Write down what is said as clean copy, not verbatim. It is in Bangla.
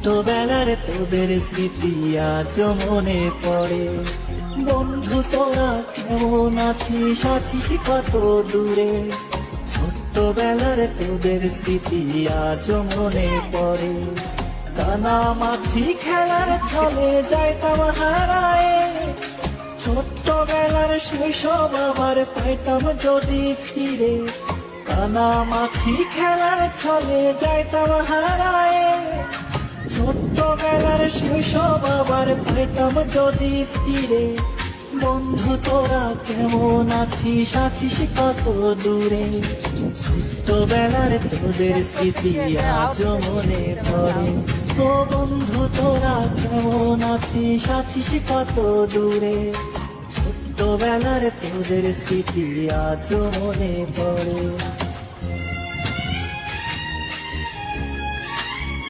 ছোট্টবেলার তোদের স্মৃতি আজ মনে পড়ে। বন্ধু তোরা কেমন আছিস, আছিস কত দূরে? ছোট্টবেলার তোদের স্মৃতি আজ মনে পড়ে। কানামাছি খেলার ছলে যাইতাম হারায়, ছোট্টবেলার শৈশব আবার পাইতাম যদি ফিরে। কানামাছি খেলার ছলে যাইতাম হারায়, ছোট্টবেলার শৈশব আবার পাইতাম যদি ফিরে। বন্ধু তোরা কেমন আছিস, আছিস কত দূরে? ছোট্টবেলার তোদের স্মৃতি আজ মনে পড়ে। ও বন্ধু তোরা কেমন আছিস, আছিস কত দূরে? ছোট্টবেলার তোদের স্মৃতি আজ মনে পড়ে।